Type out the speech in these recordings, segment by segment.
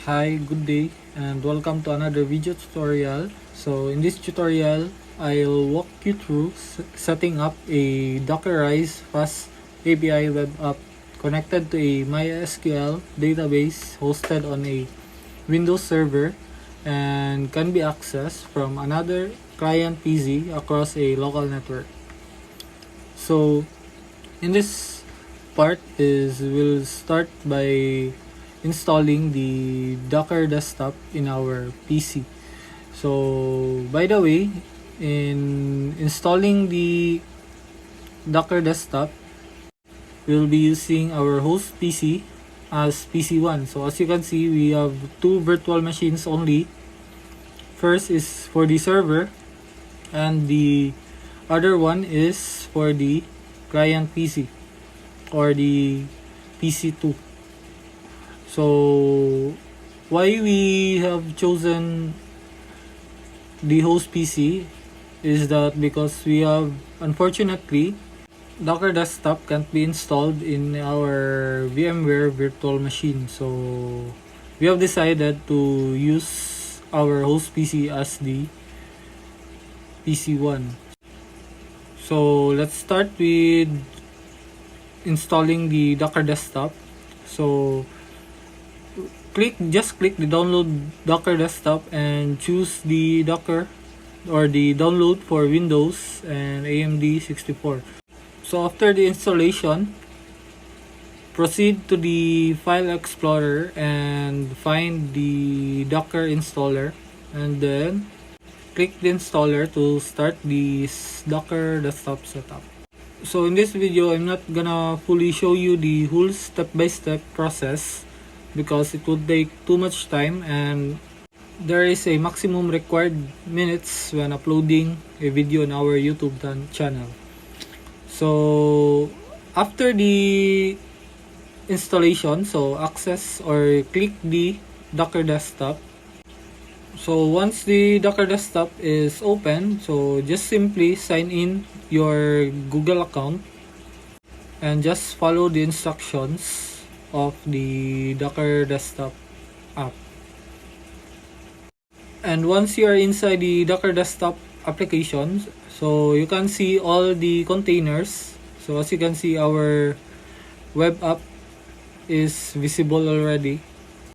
Hi, good day, and welcome to another video tutorial. So in this tutorial, I'll walk you through setting up a Dockerized Fast API web app connected to a MySQL database hosted on a Windows server and can be accessed from another client PC across a local network. So in this part is we'll start by installing the Docker desktop in our PC. So by the way, in installing the Docker desktop, we'll be using our host PC as PC1. So as you can see, we have two virtual machines only. First is for the server and the other one is for the client PC or the PC2. So why we have chosen the host PC is that because we have, unfortunately, Docker desktop can't be installed in our VMware virtual machine. So we have decided to use our host PC as the PC1. So let's start with installing the Docker desktop. So just click the download Docker desktop and choose the Docker or the download for Windows and AMD 64. So after the installation, proceed to the file explorer and find the Docker installer, and then click the installer to start this Docker desktop setup. So in this video, I'm not gonna fully show you the whole step-by-step process because it would take too much time and there is a maximum required minutes when uploading a video on our YouTube channel. So after the installation, so access or click the Docker desktop. So once the Docker desktop is open, so just simply sign in your Google account and just follow the instructions of the Docker desktop app. And once you are inside the Docker desktop application, so you can see all the containers. So as you can see, our web app is visible already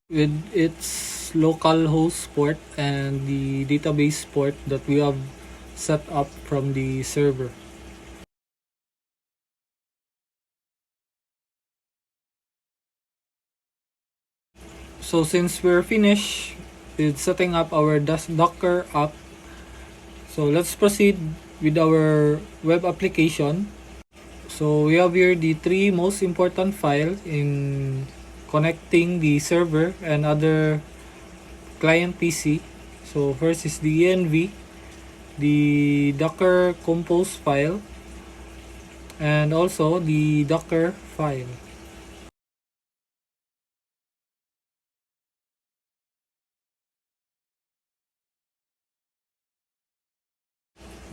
with its local host port and the database port that we have set up from the server. So since we're finished with setting up our Docker app, so let's proceed with our web application. So we have here the three most important files in connecting the server and other client PC. So first is the env, the Docker compose file, and also the Docker file.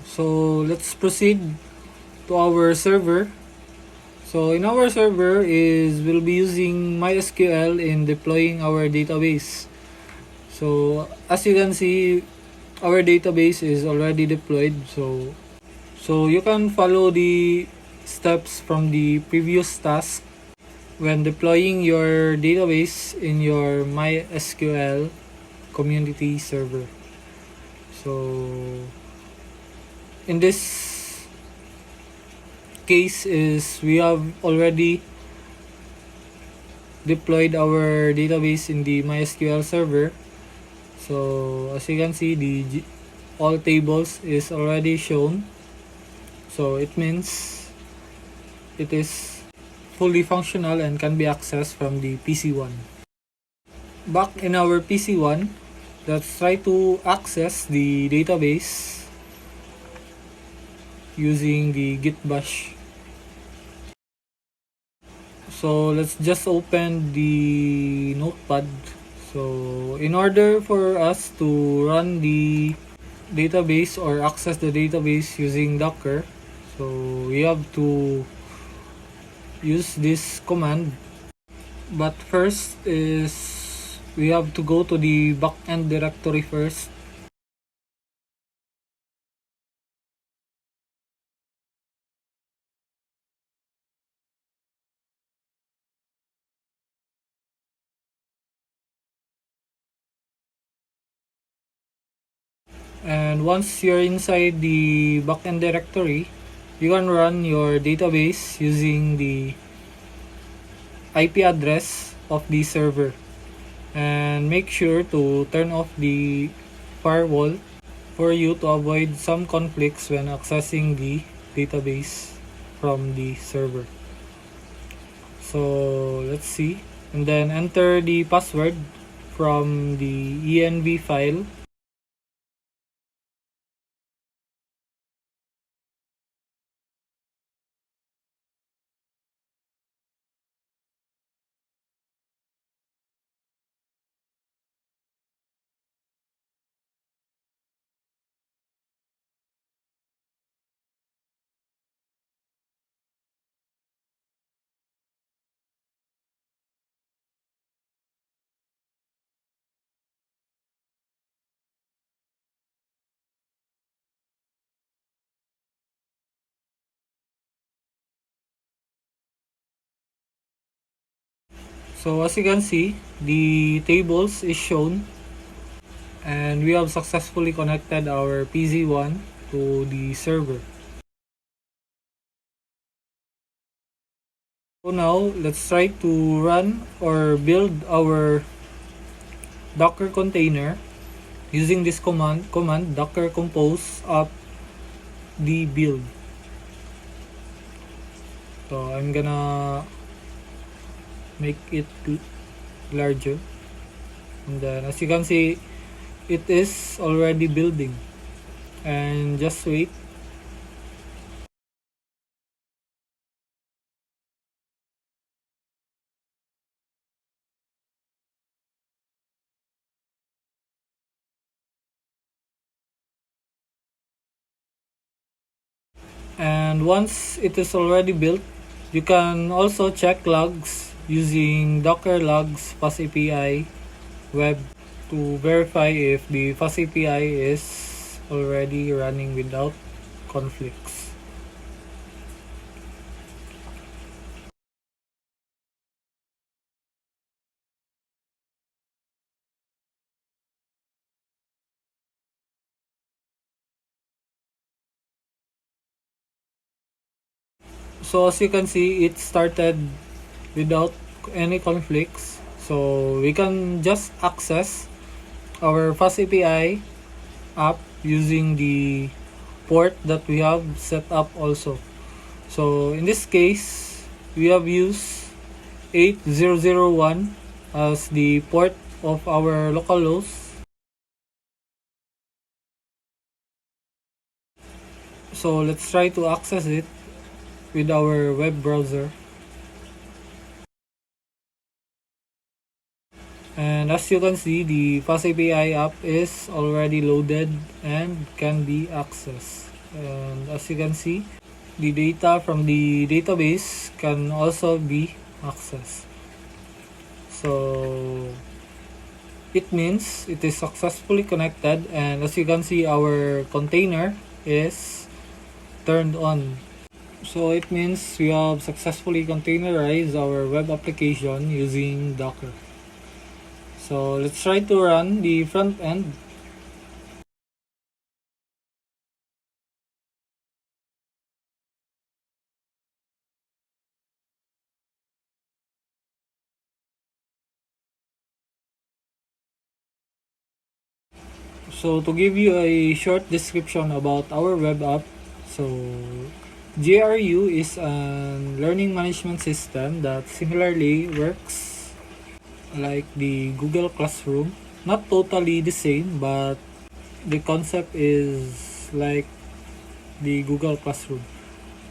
So let's proceed to our server. So in our server we'll be using MySQL in deploying our database. So as you can see, our database is already deployed. So you can follow the steps from the previous task when deploying your database in your MySQL community server. So in this case is we have already deployed our database in the MySQL server. So as you can see, the all tables is already shown. So it means it is fully functional and can be accessed from the PC1. Back in our PC1, let's try to access the database using the git bash. So let's just open the notepad. So in order for us to run the database or access the database using Docker, so we have to use this command. But first is we have to go to the backend directory first. And once you're inside the backend directory, you can run your database using the IP address of the server. And make sure to turn off the firewall for you to avoid some conflicts when accessing the database from the server. So let's see. And then enter the password from the env file. So as you can see, the tables is shown and we have successfully connected our PC1 to the server. So now let's try to run or build our Docker container using this command docker compose up the build. So I'm gonna make it larger, and then as you can see, it is already building. And just wait. And once it is already built, you can also check logs using docker logs fast API web to verify if the fast API is already running without conflicts. So as you can see, it started without any conflicts. So we can just access our fast API app using the port that we have set up also. So in this case, we have used 8001 as the port of our localhost. So let's try to access it with our web browser. And as you can see, the Fast API app is already loaded and can be accessed. And as you can see, the data from the database can also be accessed. So it means it is successfully connected, and as you can see, our container is turned on. So it means we have successfully containerized our web application using Docker. So let's try to run the front end. So to give you a short description about our web app, so GRU is a learning management system that similarly works like the Google Classroom. Not totally the same, but the concept is like the Google Classroom.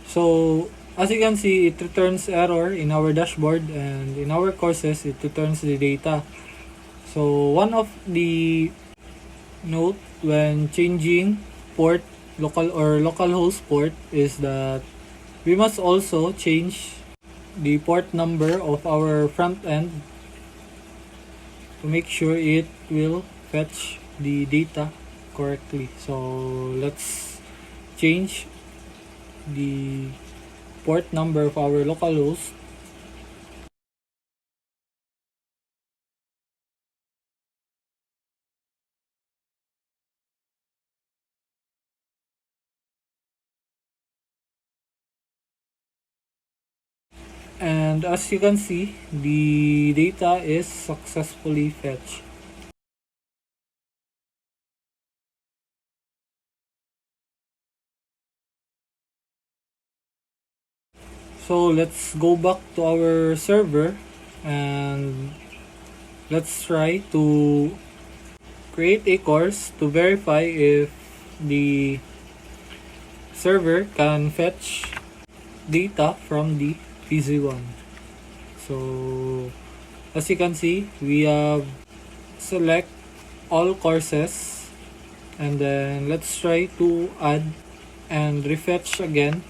So as you can see, it returns error in our dashboard, and in our courses it returns the data. So one of the note when changing port localhost port is that we must also change the port number of our front end to make sure it will fetch the data correctly. So let's change the port number of our localhost. And as you can see, the data is successfully fetched. So let's go back to our server and let's try to create a course to verify if the server can fetch data from the PC1. So as you can see, we have select all courses and then let's try to add and refetch again.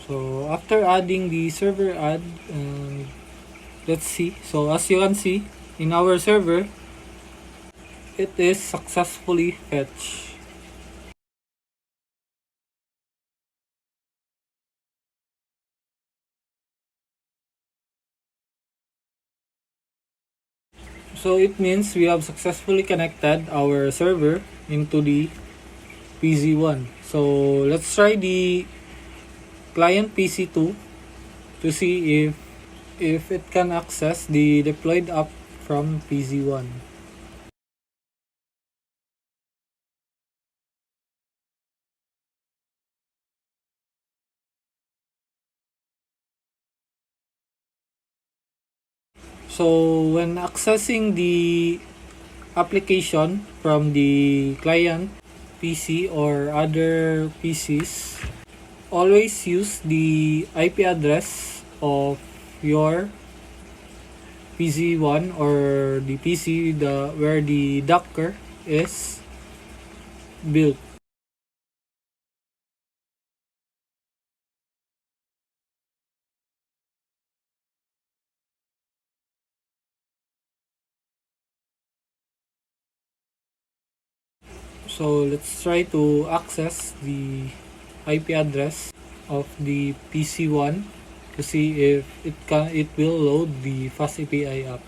So after adding the server add, let's see. So as you can see in our server, it is successfully fetched. So it means we have successfully connected our server into the PC1. So let's try the client PC2 to see if it can access the deployed app from PC1. So when accessing the application from the client PC or other PCs, always use the IP address of your PC1 or the PC where the Docker is built. So let's try to access the IP address of the PC1 to see if it will load the Fast API app.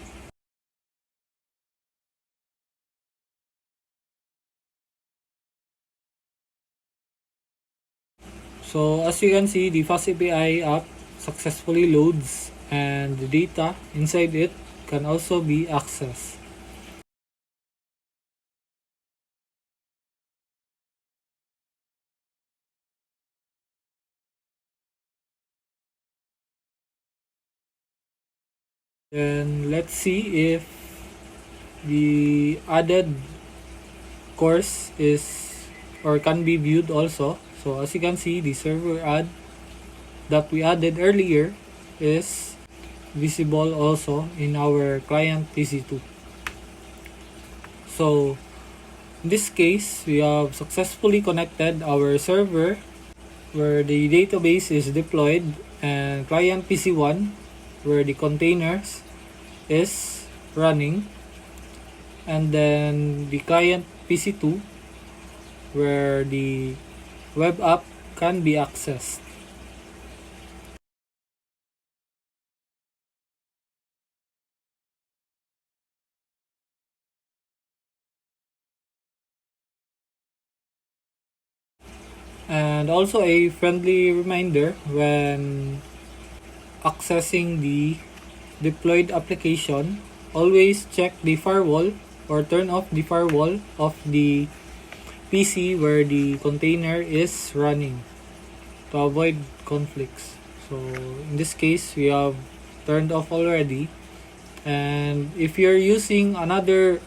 So as you can see, the Fast API app successfully loads and the data inside it can also be accessed. Then let's see if the added course is or can be viewed also. So as you can see, the server add that we added earlier is visible also in our client PC2. So in this case, we have successfully connected our server where the database is deployed and client PC1 where the containers is running, and then the client PC2 where the web app can be accessed. And also a friendly reminder when accessing the deployed application, always check the firewall or turn off the firewall of the PC where the container is running to avoid conflicts. So in this case, we have turned off already. And if you're using another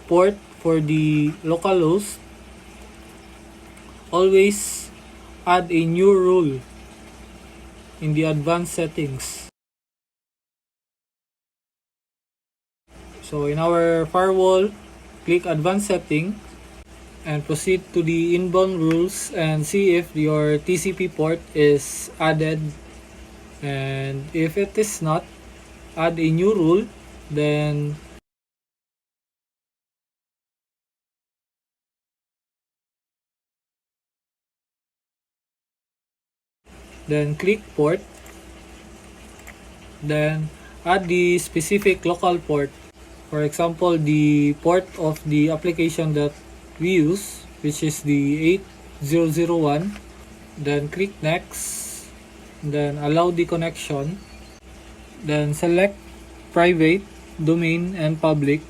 port for the localhost, always add a new rule in the advanced settings. So in our firewall, click advanced setting and proceed to the inbound rules and see if your TCP port is added, and if it is not, add a new rule, then click port, then add the specific local port. For example, the port of the application that we use, which is the 8001. Then click next, then allow the connection, then select private, domain, and public,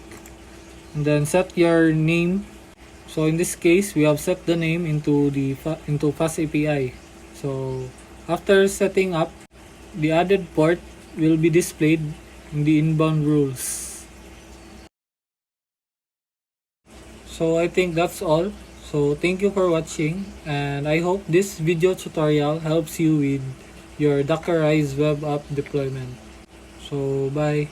and then set your name. So in this case, we have set the name into Fast API. So after setting up, the added port will be displayed in the inbound rules. So I think that's all. So thank you for watching, and I hope this video tutorial helps you with your Dockerized web app deployment. So bye.